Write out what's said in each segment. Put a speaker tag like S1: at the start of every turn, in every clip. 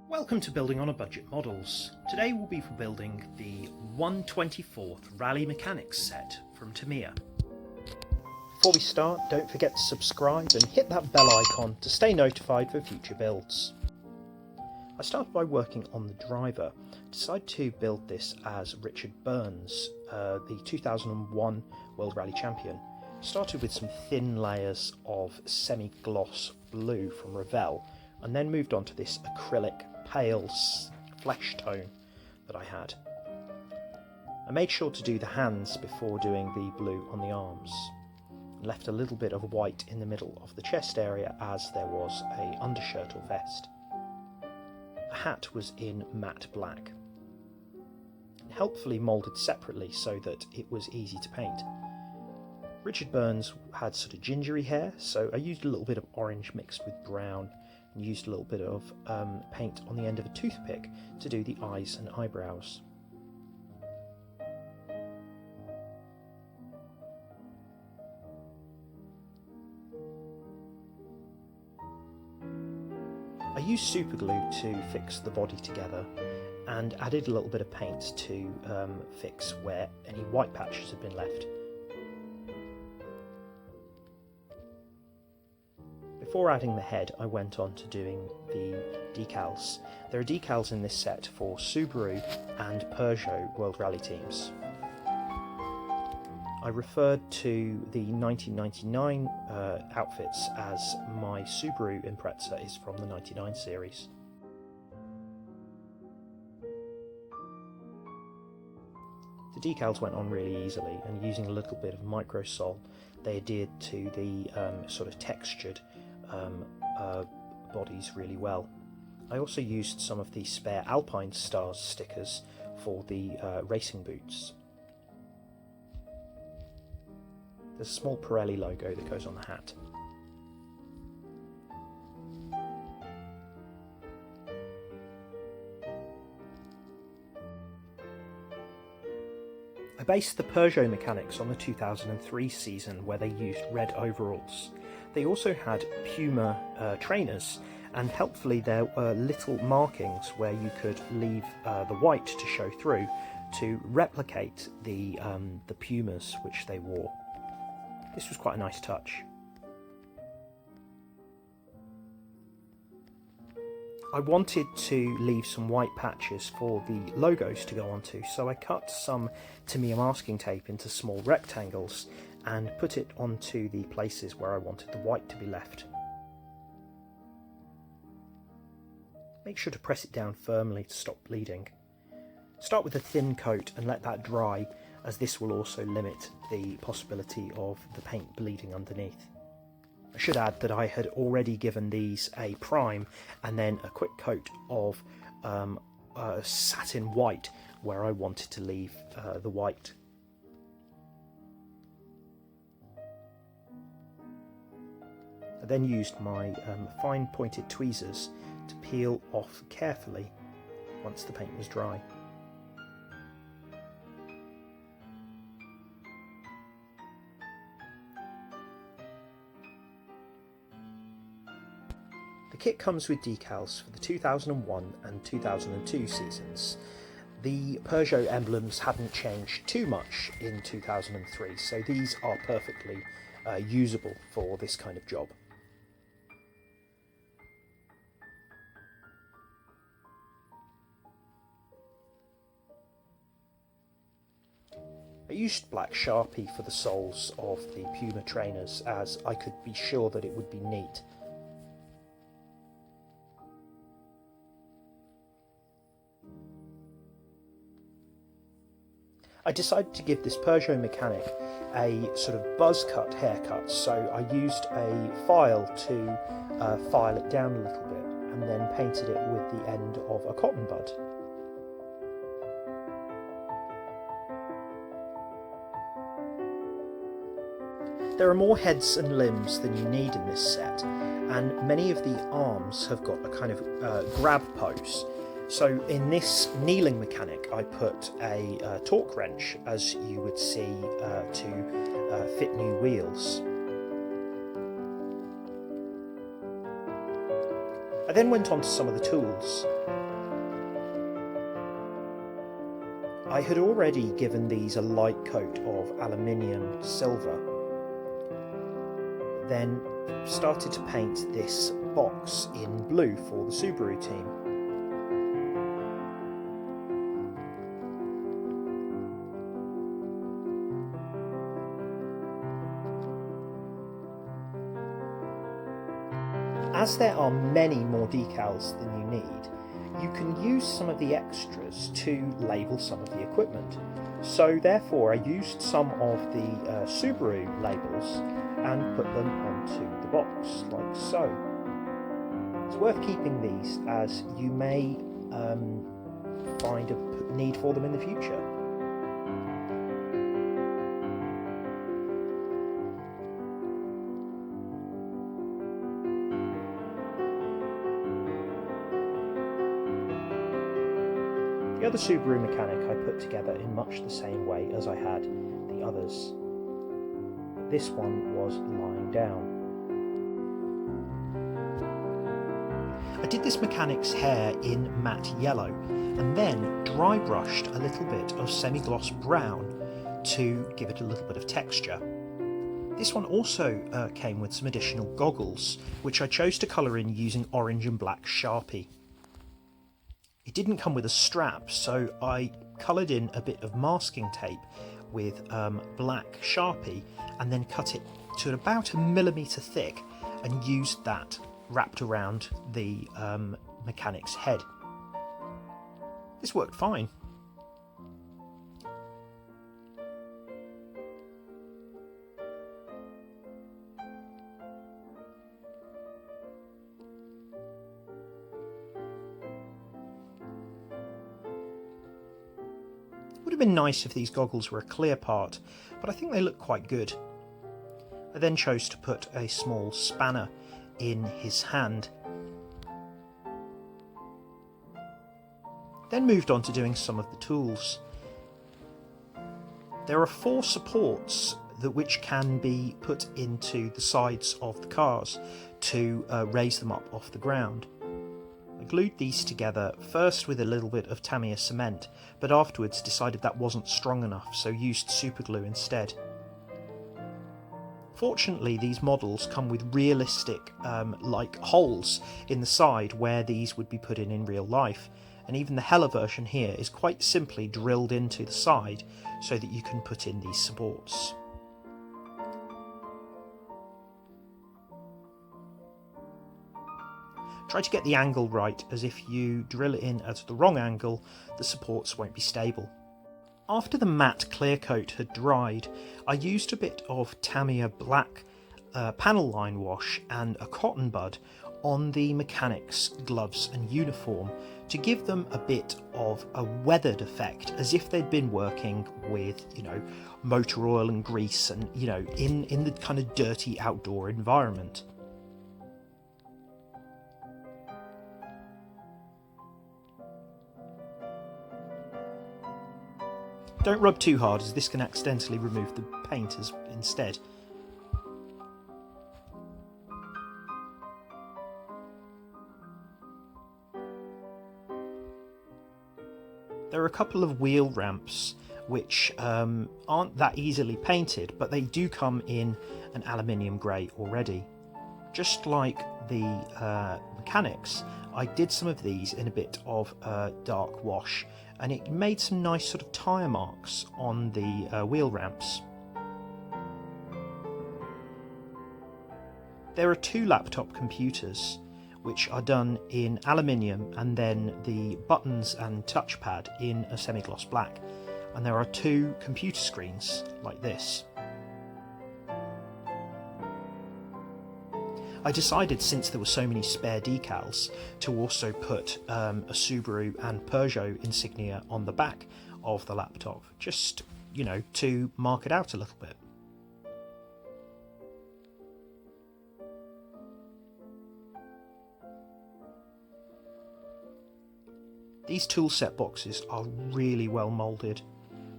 S1: Welcome to Building on a Budget Models. Today we'll be building the 1/24th Rally Mechanics set from Tamiya. Before we start, don't forget to subscribe and hit that bell icon to stay notified for future builds. I started by working on the driver. Decided to build this as Richard Burns, the 2001 World Rally Champion. Started with some thin layers of semi-gloss blue from Revell, and then moved on to this acrylic pale flesh tone that I had. I made sure to do the hands before doing the blue on the arms. Left a little bit of white in the middle of the chest area as there was a undershirt or vest. The hat was in matte black, helpfully moulded separately so that it was easy to paint. Richard Burns had sort of gingery hair, so I used a little bit of orange mixed with brown and used a little bit of paint on the end of a toothpick to do the eyes and eyebrows. I used super glue to fix the body together and added a little bit of paint to fix where any white patches had been left. Before adding the head, I went on to doing the decals. There are decals in this set for Subaru and Peugeot World Rally teams. I referred to the 1999 outfits as my Subaru Impreza is from the 99 series. The decals went on really easily, and using a little bit of microsol, they adhered to the sort of textured bodies really well. I also used some of the spare Alpine Stars stickers for the racing boots. There's a small Pirelli logo that goes on the hat. I based the Peugeot mechanics on the 2003 season where they used red overalls. They also had Puma trainers, and helpfully there were little markings where you could leave the white to show through to replicate the Pumas which they wore. This was quite a nice touch. I wanted to leave some white patches for the logos to go onto, so I cut some Tamiya masking tape into small rectangles and put it onto the places where I wanted the white to be left. Make sure to press it down firmly to stop bleeding. Start with a thin coat and let that dry, as this will also limit the possibility of the paint bleeding underneath. I should add that I had already given these a prime and then a quick coat of satin white where I wanted to leave the white. I then used my fine pointed tweezers to peel off carefully once the paint was dry. The kit comes with decals for the 2001 and 2002 seasons. The Peugeot emblems hadn't changed too much in 2003, so these are perfectly usable for this kind of job. I used black Sharpie for the soles of the Puma trainers as I could be sure that it would be neat. I decided to give this Peugeot mechanic a sort of buzz cut haircut, so I used a file to file it down a little bit and then painted it with the end of a cotton bud. There are more heads and limbs than you need in this set, and many of the arms have got a kind of grab pose. So in this kneeling mechanic I put a torque wrench, as you would see, to fit new wheels. I then went on to some of the tools. I had already given these a light coat of aluminium silver, then started to paint this box in blue for the Subaru team. As there are many more decals than you need, you can use some of the extras to label some of the equipment. So therefore I used some of the Subaru labels and put them onto the box, like so. It's worth keeping these as you may find a need for them in the future. The other Subaru mechanic I put together in much the same way as I had the others. This one was lying down. I did this mechanic's hair in matte yellow and then dry brushed a little bit of semi-gloss brown to give it a little bit of texture. This one also came with some additional goggles, which I chose to colour in using orange and black Sharpie. It didn't come with a strap, so I coloured in a bit of masking tape with black Sharpie and then cut it to about 1mm thick and used that wrapped around the mechanic's head. This worked fine. Would have been nice if these goggles were a clear part, but I think they look quite good. I then chose to put a small spanner in his hand. Then moved on to doing some of the tools. There are 4 supports which can be put into the sides of the cars to raise them up off the ground. I glued these together first with a little bit of Tamiya cement, but afterwards decided that wasn't strong enough, so used super glue instead. Fortunately, these models come with realistic like holes in the side where these would be put in real life, and even the Hella version here is quite simply drilled into the side so that you can put in these supports. Try to get the angle right, as if you drill it in at the wrong angle, the supports won't be stable. After the matte clear coat had dried, I used a bit of Tamiya black panel line wash and a cotton bud on the mechanic's gloves and uniform to give them a bit of a weathered effect, as if they'd been working with, motor oil and grease and, in the kind of dirty outdoor environment. Don't rub too hard, as this can accidentally remove the paint instead. There are a couple of wheel ramps which aren't that easily painted, but they do come in an aluminium grey already. Just like the mechanics, I did some of these in a bit of dark wash, and it made some nice sort of tyre marks on the wheel ramps. There are 2 laptop computers which are done in aluminium, and then the buttons and touchpad in a semi-gloss black, and there are 2 computer screens like this. I decided, since there were so many spare decals, to also put a Subaru and Peugeot insignia on the back of the laptop, just, to mark it out a little bit. These tool set boxes are really well moulded.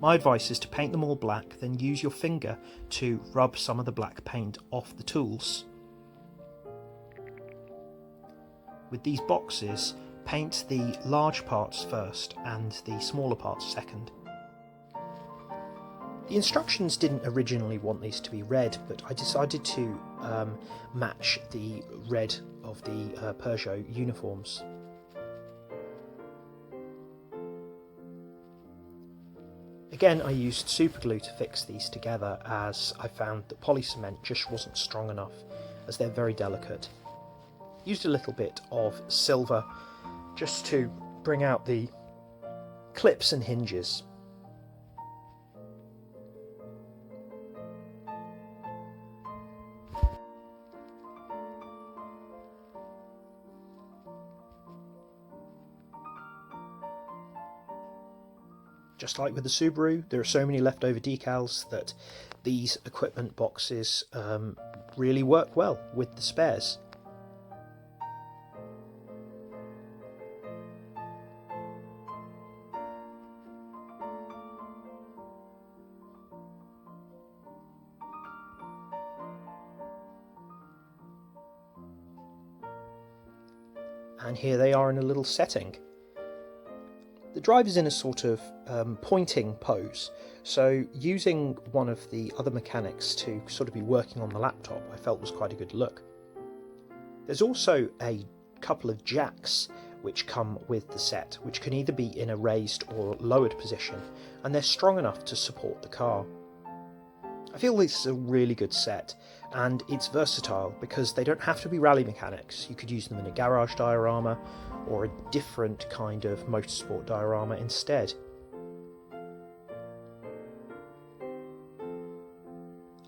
S1: My advice is to paint them all black, then use your finger to rub some of the black paint off the tools. with these boxes, paint the large parts first and the smaller parts second. The instructions didn't originally want these to be red, but I decided to match the red of the Peugeot uniforms. Again, I used super glue to fix these together, as I found that poly cement just wasn't strong enough, as they're very delicate. Used a little bit of silver just to bring out the clips and hinges. Just like with the Subaru, there are so many leftover decals that these equipment boxes really work well with the spares. And here they are in a little setting. The driver's in a sort of pointing pose, so using one of the other mechanics to sort of be working on the laptop I felt was quite a good look. There's also a couple of jacks which come with the set, which can either be in a raised or lowered position, and they're strong enough to support the car. I feel this is a really good set, and it's versatile because they don't have to be rally mechanics. You could use them in a garage diorama or a different kind of motorsport diorama instead.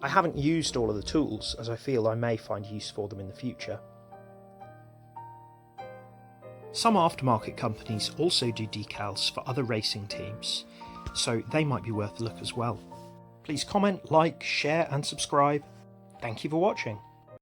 S1: I haven't used all of the tools, as I feel I may find use for them in the future. Some aftermarket companies also do decals for other racing teams, so they might be worth a look as well. Please comment, like, share and subscribe. Thank you for watching.